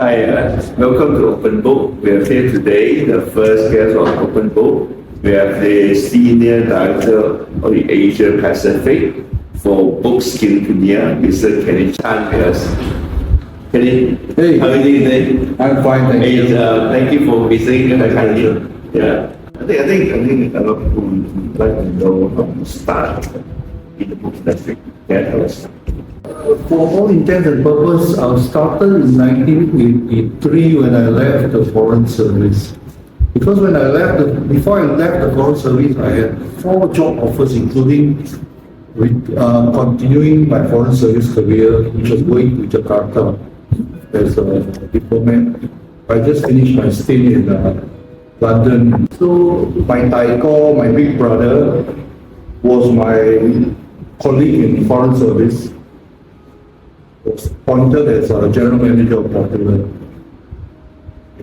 Hi, welcome to OpenBook. We are here today, the first guest on OpenBook. We have the Senior Director of the Asia Pacific for Book Skincare, Mr. Kenny Chan with us. Kenny, Hey. how are you doing today? I'm fine, thank you. Thank you for visiting the country. Yeah, I think a lot of people would like to know how to start in the book industry. Yeah, tell us. For all intents and purposes, I started in 1983 when I left the Foreign Service. Because before I left the Foreign Service, I had 4 job offers, including continuing my Foreign Service career, which was going to Jakarta as a diplomat. I just finished my stay in London. So my taiko, my big brother, was my colleague in Foreign Service. Was appointed as a general manager of Popular.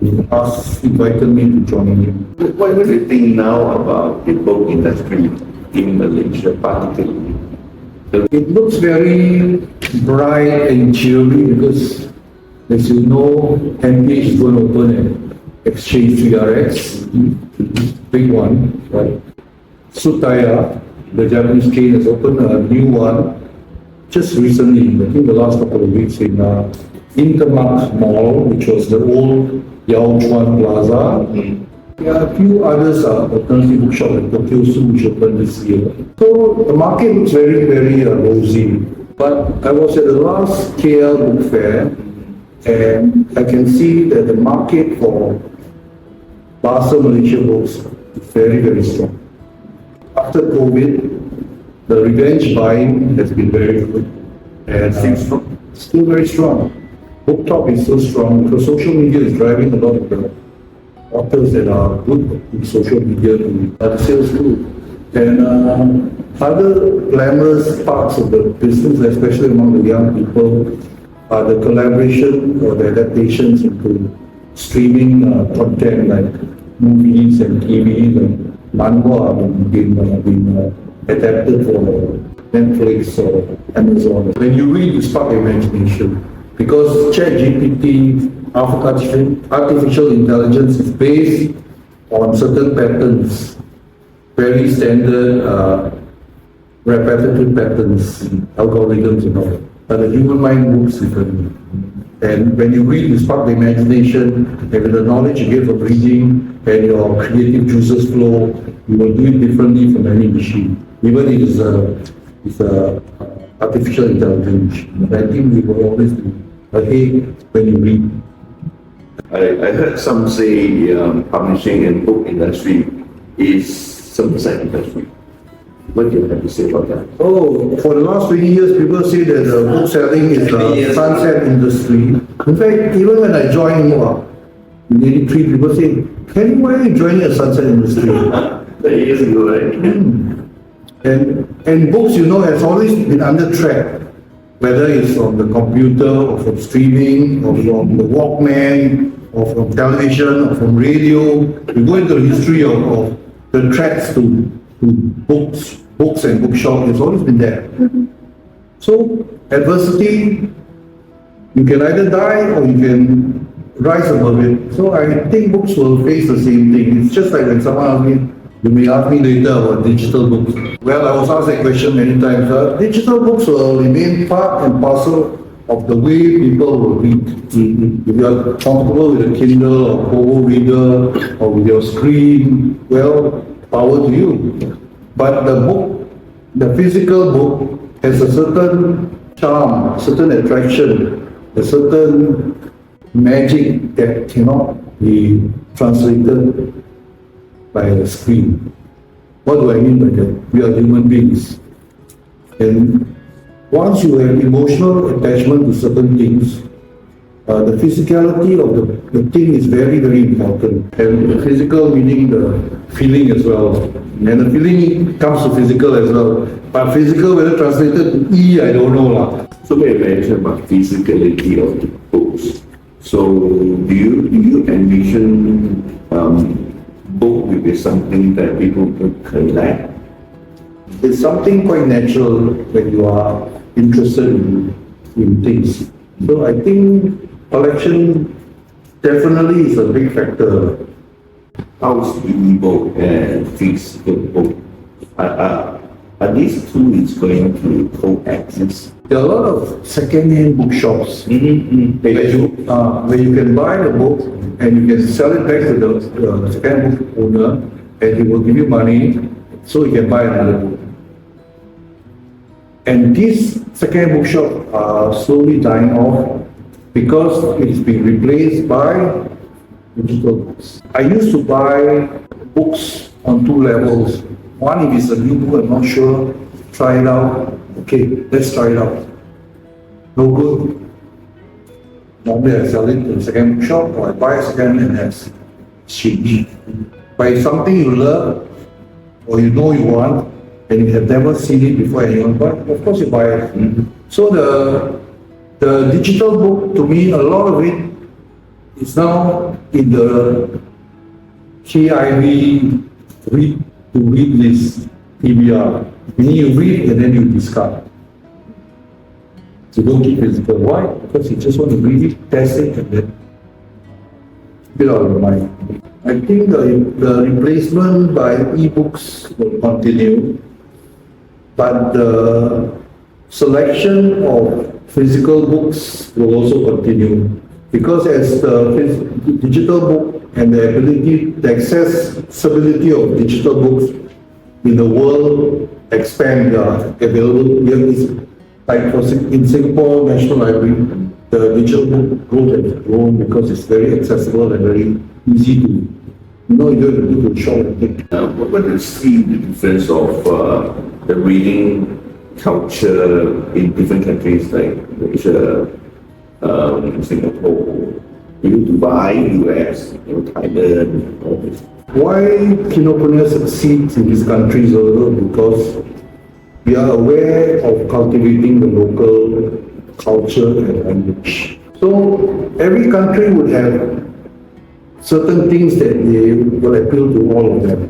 He invited me to join him. What do you think now about the book industry in Malaysia, particularly? It looks very bright and cheery because, as you know, MPH is going to open an exchange 3RX, big one, right? Sutaya, the Japanese chain, has opened a new one just recently, I think the last couple of weeks, in Intermart Mall, which was the old Yao Chuan Plaza. There are a few others, alternative bookshop at Tokyo Zoo, which opened this year. So the market looks very, very rosy. But I was at the last KL book fair, and I can see that the market for Bahasa Malaysia books is very, very strong. After COVID, the revenge buying has been very good, and still very strong. BookTok is so strong because social media is driving a lot of the authors that are good in social media to the sales too. And other glamorous parts of the business, especially among the young people, are the collaboration or the adaptations into streaming content like movies and TV and manhwa have been adapted for Netflix or Amazon. When you read, you spark imagination. Because ChatGPT, artificial intelligence, is based on certain patterns, very standard, repetitive patterns, algorithms and all. But the human mind moves differently. And when you read, you spark the imagination, and with the knowledge you get from reading and your creative juices flow, you will do it differently from any machine. Even if it's a artificial intelligence machine. But I think we will always be ahead when you read. I heard some say publishing and book industry is sunset industry. What do you have to say about that? Oh, for the last 20 years, people say that book selling is a sunset industry. In fact, even when I joined in 83, people say, Kenny, why are you joining a sunset industry? 30 years ago, right? And books, has always been under threat, whether it's from the computer or from streaming or from the Walkman or from television or from radio. We go into the history of the threats to books and bookshop. It's always been there. So adversity, you can either die or you can rise above it. So I think books will face the same thing. It's just like when someone asks me, you may ask me later about digital books. Well, I was asked that question many times. Digital books will remain part and parcel of the way people will read. If you are comfortable with a Kindle or Kobo reader or with your screen, well, power to you. But the book, the physical book, has a certain charm, a certain attraction, a certain magic that cannot be translated by a screen. What do I mean by that? We are human beings. And once you have emotional attachment to certain things, the physicality of the thing is very, very important. And the physical meaning the feeling as well. And the feeling comes to physical as well. But physical, whether translated to E, I don't know. So we mentioned about physicality of the books. So do you envision book will be something that people could collect? It's something quite natural when you are interested in things. So I think collection definitely is a big factor. How's e-book and physical book? Are these two is going to coexist? There are a lot of second-hand bookshops Mm-hmm. where you can buy the book and you can sell it back to the second book owner, and he will give you money so you can buy another book. And these second-hand bookshops are slowly dying off because it's being replaced by digital books. I used to buy books on two levels. One, if it's a new book, I'm not sure, try it out. Okay, let's try it out. No good. Normally I sell it to the second bookshop, or I buy a second and that's cheap. But if something you love, or you know you want, and you have never seen it before anyone buy, of course you buy it. So the digital book, to me, a lot of it is now in the KIV read to read list, PBR. Meaning you read and then you discard. So don't keep physical. Why? Because you just want to read it, test it, and then keep it out of your mind. I think the replacement by e-books will continue, but the selection of physical books will also continue. Because as the digital book and the accessibility of digital books in the world expand, available. Like in Singapore National Library, the digital book growth has grown because it's very accessible and very easy to, you don't have to go to shop and take. What do you see the difference of the reading culture in different countries like Malaysia, Singapore, even Dubai, US, Thailand, all this? Why Kinokuniya succeeds in these countries also because we are aware of cultivating the local culture and language. So every country would have certain things that they will appeal to all of them.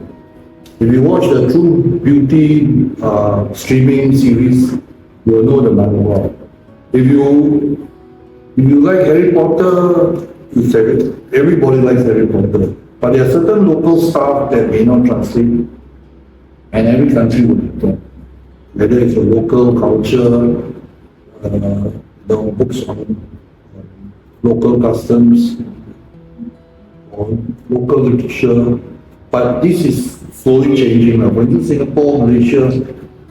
If you watch the True Beauty streaming series, you will know the manual. If you like Harry Potter, everybody likes Harry Potter. But there are certain local stuff that may not translate, and every country would have that. Whether it's a local culture, books on local customs, or local literature. But this is slowly changing now. When in Singapore, Malaysia,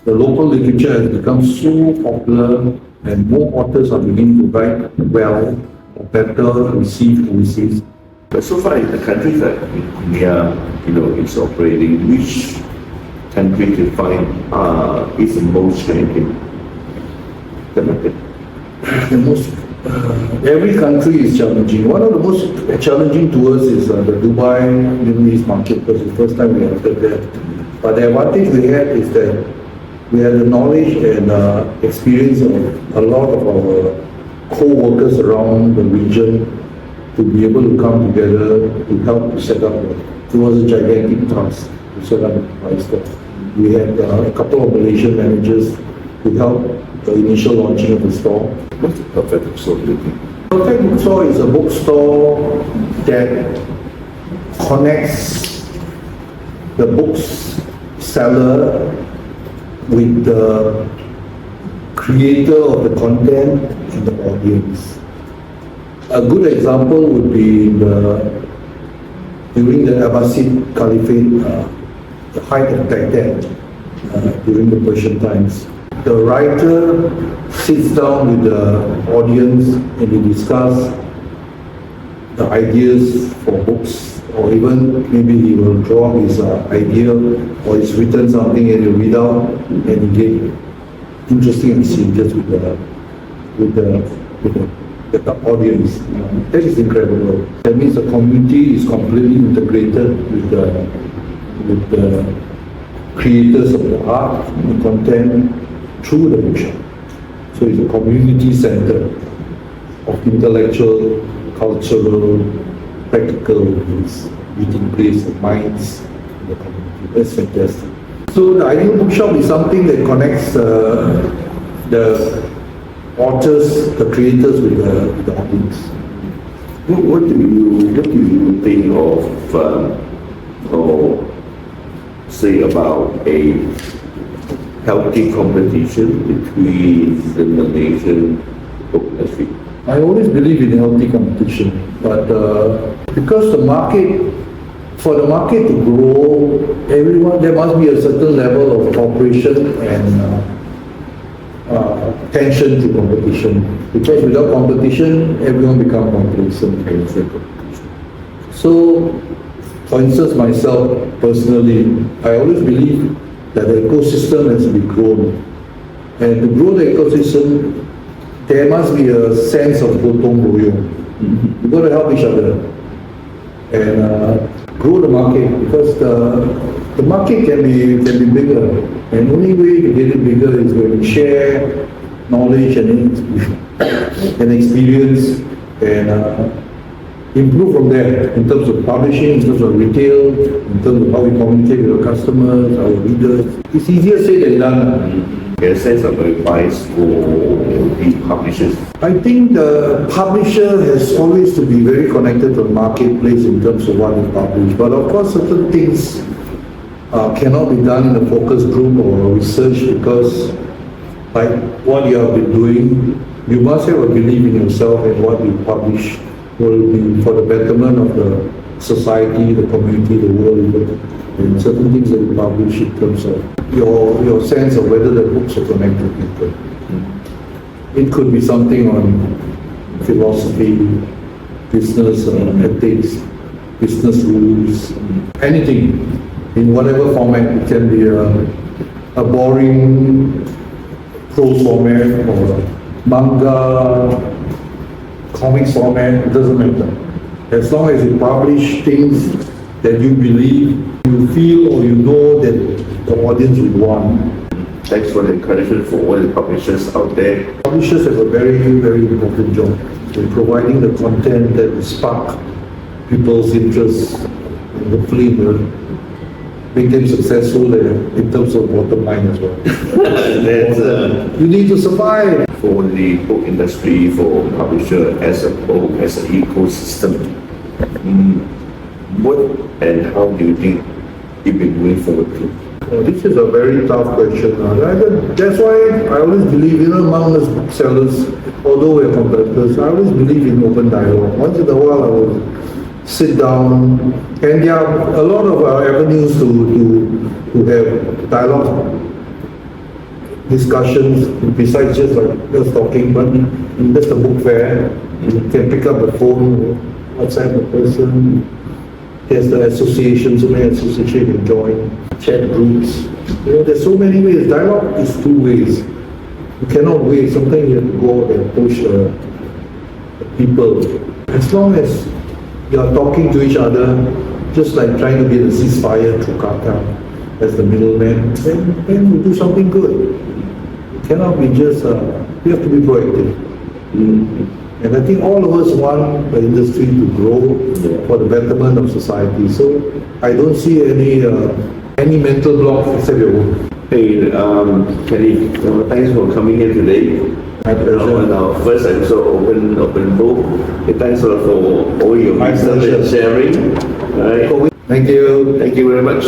the local literature has become so popular, and more authors are beginning to write well or better received overseas. But so far in the countries that India, is operating, which country to find is the most challenging? Every country is challenging. One of the most challenging to us is the Dubai Middle East market because it's the first time we entered there. But the advantage we had is that we had the knowledge and experience of a lot of our co-workers around the region to be able to come together to help to set up. It was a gigantic task to set up a store. We had a couple of Malaysian managers to help the initial launching of the store. What's the perfect bookstore do you think? Perfect bookstore is a bookstore that connects the bookseller with the creator of the content and the audience. A good example would be during the Abbasid Caliphate, the height of Baghdad, during the Persian times. The writer sits down with the audience and they discuss the ideas for books, or even maybe he will draw his idea, or he's written something and he'll read out and he get interesting exchanges with the audience. That is incredible. That means the community is completely integrated with the creators of the art, the content, through the bookshop. So it's a community center of intellectual, cultural, practical meeting place of minds in the community. That's fantastic. So the ideal bookshop is something that connects the authors, the creators with the audience. What do you think of or say about a healthy competition between the Malaysian book industry? I always believe in healthy competition, but because for the market to grow, there must be a certain level of cooperation and tension to competition. Because without competition, everyone becomes complacent. So, for instance, myself personally, I always believe that the ecosystem has to be grown. And to grow the ecosystem, there must be a sense of gotong royong. You've got to help each other and grow the market, because the market can be bigger. And the only way to get it bigger is when you share knowledge and experience and improve from there in terms of publishing, in terms of retail, in terms of how we communicate with our customers, our readers. It's easier said than done. Get a sense of advice for the publishers. I think the publisher has always to be very connected to the marketplace in terms of what they publish. But of course, certain things cannot be done in a focus group or research, because like what you have been doing, you must have a belief in yourself, and what you publish will be for the betterment of the society, the community, the world even. And certain things that you publish in terms of your sense of whether the books are connected to people. It could be something on philosophy, business ethics, business rules, anything in whatever format. It can be a boring prose format or manga, comics format, it doesn't matter. As long as you publish things that you believe, you feel, or you know that the audience would want. Thanks for the encouragement for all the publishers out there. Publishers have a very, very important job in providing the content that will spark people's interest, and hopefully will make them successful in terms of bottom line as well. You need to survive. For the book industry, for publisher as a whole, as an ecosystem, what and how do you think you've been moving forward to? This is a very tough question. That's why I always believe, among us booksellers, although we're competitors, I always believe in open dialogue. Once in a while, I will sit down, and there are a lot of avenues to have dialogue, discussions, besides just like us talking. But that's the book fair. You can pick up the phone, outside the person. There's the association, so many associations you can join, chat groups. There's so many ways. Dialogue is two ways. You cannot wait. Sometimes you have to go and push the people. As long as you are talking to each other, just like trying to get a ceasefire through Qatar as the middleman, then we do something good. It cannot be just, we have to be proactive. And I think all of us want the industry to grow for the betterment of society. So I don't see any mental block except your own. Hey, Kenny, thanks for coming here today. My pleasure. On our first episode of Open Book. Thanks a lot for all your My research pleasure. and sharing. Right. Thank you. Thank you very much.